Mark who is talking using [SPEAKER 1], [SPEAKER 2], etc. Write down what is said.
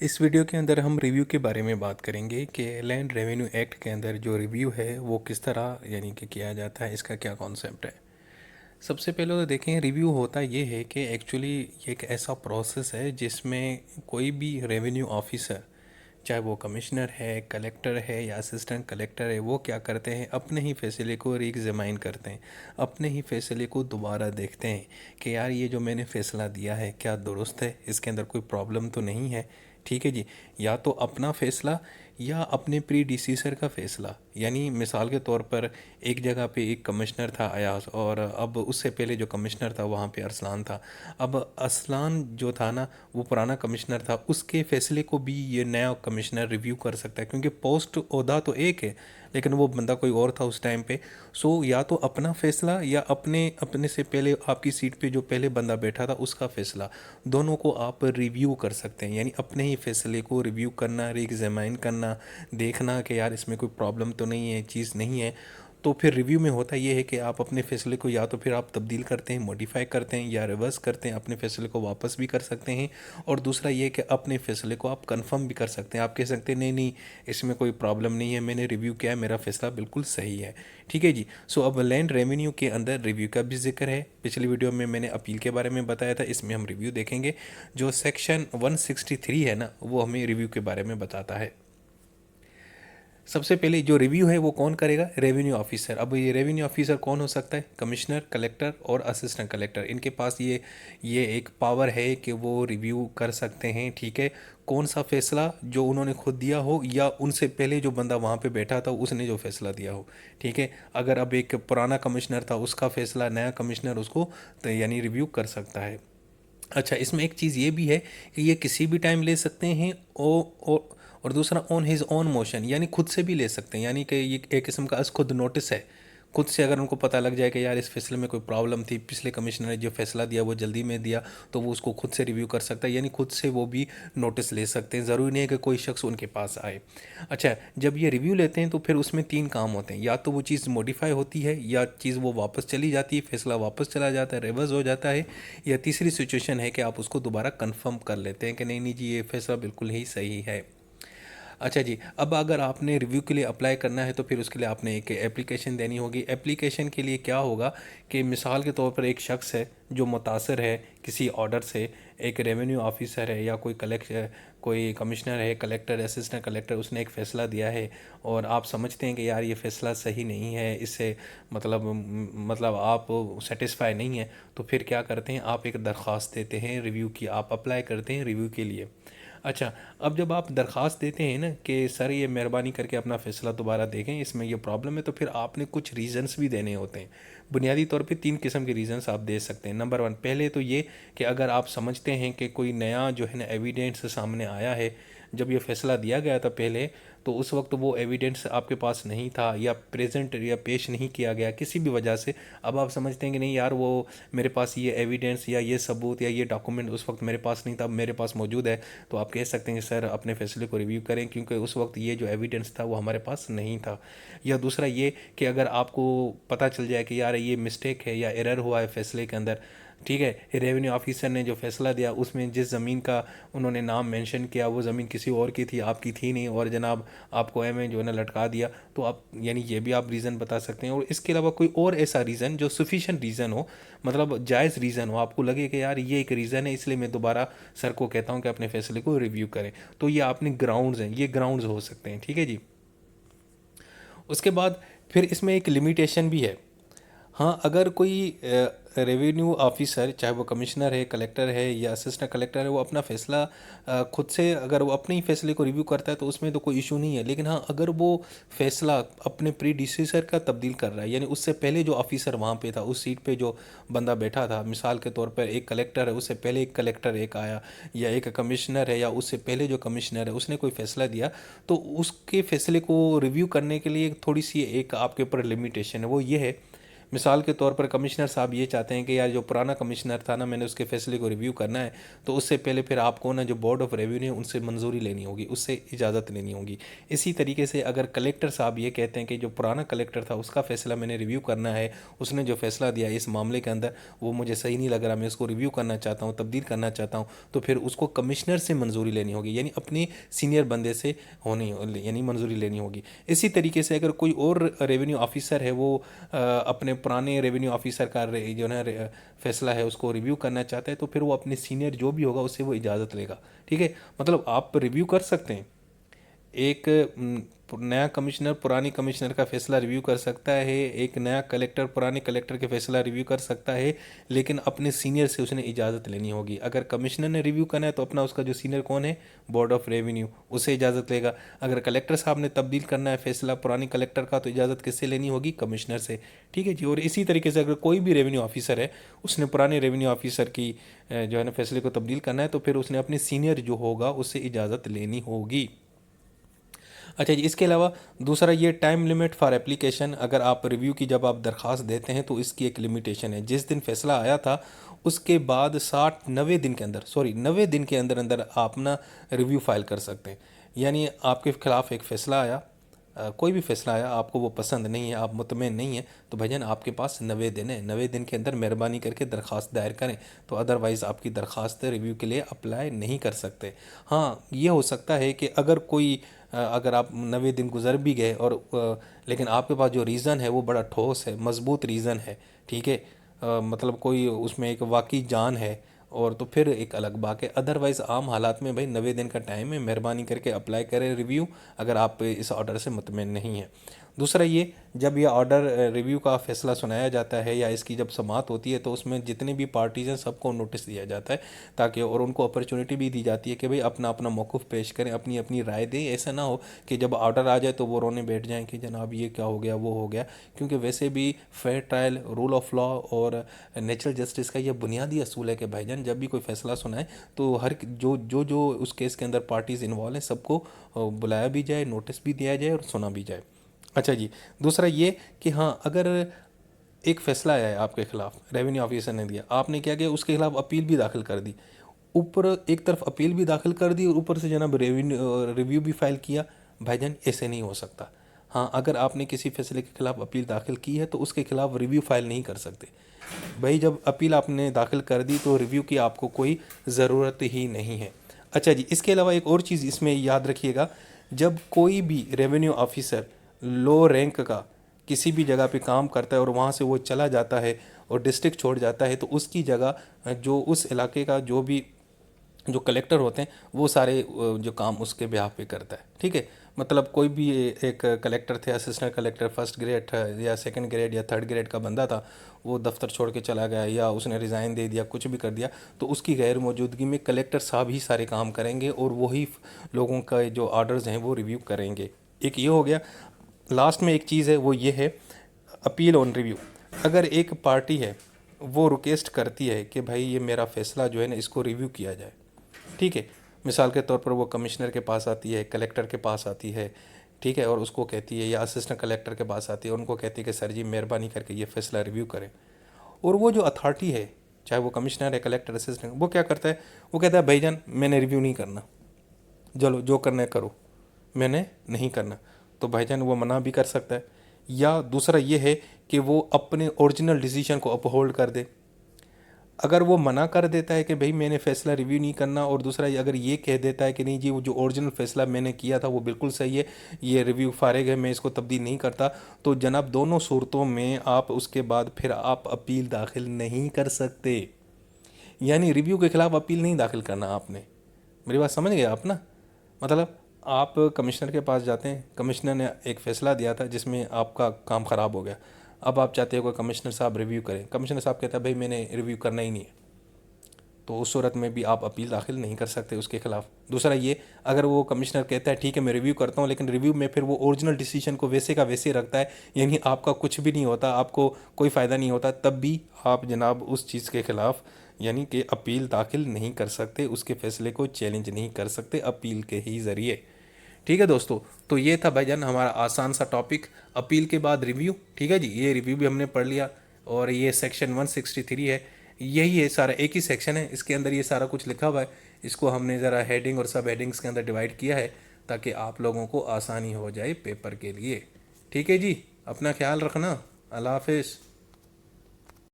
[SPEAKER 1] इस वीडियो के अंदर हम रिव्यू के बारे में बात करेंगे कि लैंड रेवेन्यू एक्ट के अंदर जो रिव्यू है वो किस तरह यानी कि किया जाता है, इसका क्या कॉन्सेप्ट है। सबसे पहले तो देखें, रिव्यू होता ये है कि एक्चुअली ये एक ऐसा प्रोसेस है जिसमें कोई भी रेवेन्यू ऑफिसर, चाहे वो कमिश्नर है, कलेक्टर है या असिस्टेंट कलेक्टर है, वो क्या करते हैं, अपने ही फैसले को रीएग्जामाइन करते हैं, अपने ही फैसले को दोबारा देखते हैं कि यार ये जो मैंने फ़ैसला दिया है क्या दुरुस्त है, इसके अंदर कोई प्रॉब्लम तो नहीं है। ठीक है जी। या तो अपना फ़ैसला या अपने प्रीडिसीसर का फ़ैसला। यानी मिसाल के तौर पर एक जगह पे एक कमिश्नर था अयाज, और अब उससे पहले जो कमिश्नर था वहाँ पे अरसलान था। अब अरसलान जो था ना, वो पुराना कमिश्नर था, उसके फ़ैसले को भी ये नया कमिश्नर रिव्यू कर सकता है, क्योंकि पोस्ट ओहदा तो एक है लेकिन वो बंदा कोई और था उस टाइम पे। सो या तो अपना फ़ैसला या अपने अपने से पहले आपकी सीट पे जो पहले बंदा बैठा था उसका फ़ैसला, दोनों को आप रिव्यू कर सकते हैं। यानी अपने ही फैसले को रिव्यू करना, रीएग्जामाइन करना, देखना कि यार इसमें कोई प्रॉब्लम तो नहीं है, चीज़ नहीं है। तो फिर रिव्यू में होता ये है कि आप अपने फैसले को या तो फिर आप तब्दील करते हैं, मॉडिफाई करते हैं, या रिवर्स करते हैं, अपने फैसले को वापस भी कर सकते हैं। और दूसरा ये कि अपने फैसले को आप कंफर्म भी कर सकते हैं। आप कह सकते हैं नहीं नहीं, इसमें कोई प्रॉब्लम नहीं है, मैंने रिव्यू किया है, मेरा फैसला बिल्कुल सही है। ठीक है जी। सो अब लैंड रेवेन्यू के अंदर रिव्यू का भी जिक्र है। पिछली वीडियो में मैंने अपील के बारे में बताया था, इसमें हम रिव्यू देखेंगे। जो सेक्शन 163 है ना, वो हमें रिव्यू के बारे में बताता है। सबसे पहले जो रिव्यू है वो कौन करेगा? Revenue officer. अब ये रेवेन्यू ऑफिसर कौन हो सकता है? कमिश्नर, कलेक्टर और असिस्टेंट कलेक्टर। इनके पास ये एक पावर है कि वो रिव्यू कर सकते हैं। ठीक है। कौन सा फैसला, जो उन्होंने खुद दिया हो या उनसे पहले जो बंदा वहाँ पे बैठा था उसने जो फैसला दिया हो। ठीक है। अगर अब एक पुराना कमिश्नर था, उसका फैसला नया कमिश्नर उसको तो यानी रिव्यू कर सकता है। अच्छा, इसमें एक चीज़ ये भी है कि ये किसी भी टाइम ले सकते हैं, और दूसरा ऑन हिज ऑन मोशन, यानी खुद से भी ले सकते हैं। यानी कि ये एक किस्म का खुद नोटिस है। खुद से अगर उनको पता लग जाए कि यार इस फैसले में कोई प्रॉब्लम थी, पिछले कमिश्नर ने जो फैसला दिया वो जल्दी में दिया, तो वो उसको खुद से रिव्यू कर सकता है। यानी खुद से वो भी नोटिस ले सकते हैं, ज़रूरी नहीं है कि कोई शख्स उनके पास आए। अच्छा, जब ये रिव्यू लेते हैं तो फिर उसमें तीन काम होते हैं। या तो वो चीज़ मॉडिफाई होती है, या चीज़ वो वापस चली जाती है, फैसला वापस चला जाता है, रिवर्स हो जाता है, या तीसरी सिचुएशन है कि आप उसको दोबारा कंफर्म कर लेते हैं कि नहीं नहीं जी, ये फैसला बिल्कुल ही सही है। अच्छा जी। अब अगर आपने रिव्यू के लिए अप्लाई करना है तो फिर उसके लिए आपने एक एप्लीकेशन देनी होगी। एप्लीकेशन के लिए क्या होगा कि मिसाल के तौर पर एक शख्स है जो मुतासर है किसी ऑर्डर से, एक रेवेन्यू ऑफिसर है या कोई कमिश्नर है, कलेक्टर, असिस्टेंट कलेक्टर, उसने एक फ़ैसला दिया है और आप समझते हैं कि यार ये फ़ैसला सही नहीं है, इससे मतलब आप सेटिस्फाई नहीं है, तो फिर क्या करते हैं, आप एक दरख्वास्त देते हैं रिव्यू की, आप अप्लाई करते हैं रिव्यू के लिए। अच्छा, अब जब आप दरख्वास्त देते हैं ना कि सर ये मेहरबानी करके अपना फ़ैसला दोबारा देखें, इसमें ये प्रॉब्लम है, तो फिर आपने कुछ रीज़न्स भी देने होते हैं। बुनियादी तौर पे तीन किस्म के रीज़न्स आप दे सकते हैं। नंबर वन, पहले तो ये कि अगर आप समझते हैं कि कोई नया जो है ना एविडेंस सामने आया है, जब ये फ़ैसला दिया गया था पहले, तो उस वक्त वो एविडेंस आपके पास नहीं था, या प्रेजेंट या पेश नहीं किया गया किसी भी वजह से। अब आप समझते हैं कि नहीं यार, वो मेरे पास ये एविडेंस या ये सबूत या ये डॉक्यूमेंट उस वक्त मेरे पास नहीं था, मेरे पास मौजूद है, तो आप कह सकते हैं सर अपने फैसले को रिव्यू करें, क्योंकि उस वक्त ये जो एविडेंस था वो हमारे पास नहीं था। या दूसरा ये कि अगर आपको पता चल जाए कि यार ये मिस्टेक है या एरर हुआ है फैसले के अंदर, ठीक है, रेवेन्यू ऑफिसर ने जो फैसला दिया उसमें जिस ज़मीन का उन्होंने नाम मेंशन किया वो ज़मीन किसी और की थी, आपकी थी नहीं, और जनाब आपको एम जो है ना लटका दिया, तो आप यानी ये भी आप रीज़न बता सकते हैं। और इसके अलावा कोई और ऐसा रीज़न जो सफिशेंट रीज़न हो, मतलब जायज़ रीज़न हो, आपको लगे कि यार ये एक रीज़न है इसलिए मैं दोबारा सर को कहता हूँ कि अपने फैसले को रिव्यू करें, तो ये आपने ग्राउंड्स हैं, ये ग्राउंड्स हो सकते हैं। ठीक है जी। उसके बाद फिर इसमें एक लिमिटेशन भी है। हाँ, अगर कोई रेवेन्यू ऑफिसर, चाहे वो कमिश्नर है, कलेक्टर है या असिस्टेंट कलेक्टर है, वो अपना फ़ैसला खुद से अगर वो अपने ही फैसले को रिव्यू करता है तो उसमें तो कोई इशू नहीं है। लेकिन हाँ, अगर वो फैसला अपने प्रीडिसेसर का तब्दील कर रहा है, यानी उससे पहले जो ऑफिसर वहाँ पे था, उस सीट पे जो बंदा बैठा था, मिसाल के तौर पर एक कलेक्टर है, उससे पहले एक कलेक्टर एक आया, या एक कमिश्नर है, या उससे पहले जो कमिश्नर है उसने कोई फ़ैसला दिया, तो उसके फैसले को रिव्यू करने के लिए थोड़ी सी एक आपके ऊपर लिमिटेशन है। वो ये है, मिसाल के तौर पर कमिश्नर साहब ये चाहते हैं कि यार जो पुराना कमिश्नर था ना, मैंने उसके फैसले को रिव्यू करना है, तो उससे पहले फिर आपको ना जो बोर्ड ऑफ रेवेन्यू है उनसे मंजूरी लेनी होगी, उससे इजाज़त लेनी होगी। इसी तरीके से अगर कलेक्टर साहब ये कहते हैं कि जो पुराना कलेक्टर था उसका फैसला मैंने रिव्यू करना है, उसने जो फैसला दिया इस मामले के अंदर वो मुझे सही नहीं लग रहा, मैं इसको रिव्यू करना चाहता हूँ, तब्दील करना चाहता हूँ, तो फिर उसको कमिश्नर से मंजूरी लेनी होगी, यानी अपने सीनियर बंदे से होनी, यानी मंजूरी लेनी होगी। इसी तरीके से अगर कोई और रेवेन्यू ऑफिसर है, वो अपने पुराने रेवेन्यू ऑफिसर का जो है फैसला है उसको रिव्यू करना चाहता है, तो फिर वो अपने सीनियर जो भी होगा उससे वो इजाज़त लेगा। ठीक है, मतलब आप रिव्यू कर सकते हैं। एक नया कमिश्नर पुरानी कमिश्नर का फैसला रिव्यू कर सकता है, एक नया कलेक्टर पुराने कलेक्टर के फैसला रिव्यू कर सकता है, लेकिन अपने सीनियर से उसने इजाज़त लेनी होगी। अगर कमिश्नर ने रिव्यू करना है तो अपना उसका जो सीनियर कौन है, बोर्ड ऑफ रेवेन्यू, उससे इजाज़त लेगा। अगर कलेक्टर साहब ने तब्दील करना है फैसला पुरानी कलेक्टर का, तो इजाज़त किससे लेनी होगी, कमिश्नर से। ठीक है जी। और इसी तरीके से अगर कोई भी रेवेन्यू ऑफिसर है, उसने पुराने रेवेन्यू ऑफिसर की जो है ना फैसले को तब्दील करना है, तो फिर उसने अपने सीनियर जो होगा उससे इजाज़त लेनी होगी। अच्छा जी, इसके अलावा दूसरा ये टाइम लिमिट फॉर एप्लीकेशन। अगर आप रिव्यू की जब आप दरख्वास्त देते हैं तो इसकी एक लिमिटेशन है। जिस दिन फैसला आया था उसके बाद 90 दिन के अंदर, 90 दिन के अंदर अंदर आप ना रिव्यू फाइल कर सकते हैं। यानी आपके खिलाफ एक फ़ैसला आया, कोई भी फैसला आया, आपको वो पसंद नहीं है, आप मुतमईन नहीं है, तो भाईजान आपके पास 90 दिन है। 90 दिन के अंदर मेहरबानी करके दरख्वास्त दायर करें, तो अदरवाइज़ आपकी दरख्वास्त रिव्यू के लिए अप्लाई नहीं कर सकते। हाँ, ये हो सकता है कि अगर कोई अगर आप 90 दिन गुजर भी गए और लेकिन आपके पास जो रीज़न है वो बड़ा ठोस है, मजबूत रीज़न है, ठीक है, मतलब कोई उसमें एक वाकई जान है, और तो फिर एक अलग बात है। अदरवाइज़ आम हालात में भाई 90 दिन का टाइम है, मेहरबानी करके अप्लाई करें रिव्यू, अगर आप इस ऑर्डर से मुतमिन नहीं हैं। दूसरा ये, जब यह ऑर्डर रिव्यू का फ़ैसला सुनाया जाता है या इसकी जब समाअत होती है, तो उसमें जितने भी पार्टीज़ हैं सबको नोटिस दिया जाता है, ताकि और उनको अपॉर्चुनिटी भी दी जाती है कि भाई अपना अपना मौक़िफ़ पेश करें, अपनी अपनी राय दें। ऐसा ना हो कि जब ऑर्डर आ जाए तो वो रोने बैठ जाएं कि जनाब ये क्या हो गया, वो हो गया। क्योंकि वैसे भी fair trial, rule of law और नेचुरल जस्टिस का यह बुनियादी असूल है कि भाईजान जब भी कोई फ़ैसला सुनाए तो हर जो उस केस के अंदर पार्टीज़ इन्वॉल्व हैं सबको बुलाया भी जाए, नोटिस भी दिया जाए और सुना भी जाए। अच्छा जी, दूसरा ये कि हाँ, अगर एक फ़ैसला आया है आपके ख़िलाफ़, रेवेन्यू ऑफिसर ने दिया, आपने क्या किया, उसके ख़िलाफ़ अपील भी दाखिल कर दी। ऊपर एक तरफ अपील भी दाखिल कर दी और ऊपर से जनाब रिव्यू भी फाइल किया। भाईजान ऐसे नहीं हो सकता। हाँ, अगर आपने किसी फैसले के खिलाफ अपील दाखिल की है तो उसके खिलाफ रिव्यू फाइल नहीं कर सकते। भाई जब अपील आपने दाखिल कर दी तो रिव्यू की आपको कोई ज़रूरत ही नहीं है। अच्छा जी, इसके अलावा एक और चीज़ इसमें याद रखिएगा, जब कोई भी रेवेन्यू ऑफिसर लो रैंक का किसी भी जगह पे काम करता है और वहाँ से वो चला जाता है और डिस्ट्रिक्ट छोड़ जाता है, तो उसकी जगह जो उस इलाके का जो कलेक्टर होते हैं वो सारे जो काम उसके बिहाफ पे करता है। ठीक है, मतलब कोई भी एक कलेक्टर थे, असिस्टेंट कलेक्टर फर्स्ट ग्रेड या सेकंड ग्रेड या थर्ड ग्रेड का बंदा था, वो दफ्तर छोड़ के चला गया या उसने रिज़ाइन दे दिया, कुछ भी कर दिया, तो उसकी गैर मौजूदगी में कलेक्टर साहब ही सारे काम करेंगे और वही लोगों का जो ऑर्डर्स हैं वो रिव्यू करेंगे। एक ये हो गया। लास्ट में एक चीज़ है, वो ये है अपील ऑन रिव्यू। अगर एक पार्टी है वो रिक्वेस्ट करती है कि भाई ये मेरा फ़ैसला जो है ना इसको रिव्यू किया जाए, ठीक है, मिसाल के तौर पर वो कमिश्नर के पास आती है, कलेक्टर के पास आती है, ठीक है, और उसको कहती है, या असिस्टेंट कलेक्टर के पास आती है, उनको कहती है कि सर जी मेहरबानी करके ये फ़ैसला रिव्यू करें। और वो जो अथॉरिटी है, चाहे वो कमिश्नर है, कलेक्टर, असिस्टेंट, वो क्या करता है, वो कहता है भाईजान मैंने रिव्यू नहीं करना, चलो जो करना है करो, मैंने नहीं करना। तो भाईजान वो मना भी कर सकता है। या दूसरा ये है कि वो अपने ओरिजिनल डिसीजन को अपहोल्ड कर दे। अगर वो मना कर देता है कि भाई मैंने फ़ैसला रिव्यू नहीं करना, और दूसरा अगर ये कह देता है कि नहीं जी वो जो ओरिजिनल फ़ैसला मैंने किया था वो बिल्कुल सही है, ये रिव्यू फारिग है, मैं इसको तब्दील नहीं करता, तो जनाब दोनों सूरतों में आप उसके बाद फिर आप अपील दाखिल नहीं कर सकते। यानी रिव्यू के ख़िलाफ़ अपील नहीं दाखिल करना आपने। मेरी बात समझ गए आप ना? मतलब आप कमिश्नर के पास जाते हैं, कमिश्नर ने एक फ़ैसला दिया था जिसमें आपका काम ख़राब हो गया, अब आप चाहते हो कि कमिश्नर साहब रिव्यू करें, कमिश्नर साहब कहता है भाई मैंने रिव्यू करना ही नहीं है, तो उस सूरत में भी आप अपील दाखिल नहीं कर सकते उसके खिलाफ। दूसरा ये, अगर वो कमिश्नर कहता है ठीक है मैं रिव्यू करता हूँ, लेकिन रिव्यू में फिर वो ओरिजिनल डिसीजन को वैसे का वैसे रखता है, यानी आपका कुछ भी नहीं होता, आपको कोई फ़ायदा नहीं होता, तब भी आप जनाब उस चीज़ के ख़िलाफ़ यानी कि अपील दाखिल नहीं कर सकते, उसके फ़ैसले को चैलेंज नहीं कर सकते अपील के ही ज़रिए। ठीक है दोस्तों, तो ये था भाईजान हमारा आसान सा टॉपिक, अपील के बाद रिव्यू। ठीक है जी, ये रिव्यू भी हमने पढ़ लिया। और ये सेक्शन 163 है, यही है सारा, एक ही सेक्शन है, इसके अंदर ये सारा कुछ लिखा हुआ है। इसको हमने ज़रा हेडिंग और सब हेडिंग्स के अंदर डिवाइड किया है ताकि आप लोगों को आसानी हो जाए पेपर के लिए। ठीक है जी, अपना ख्याल रखना। अल्लाह हाफिज़।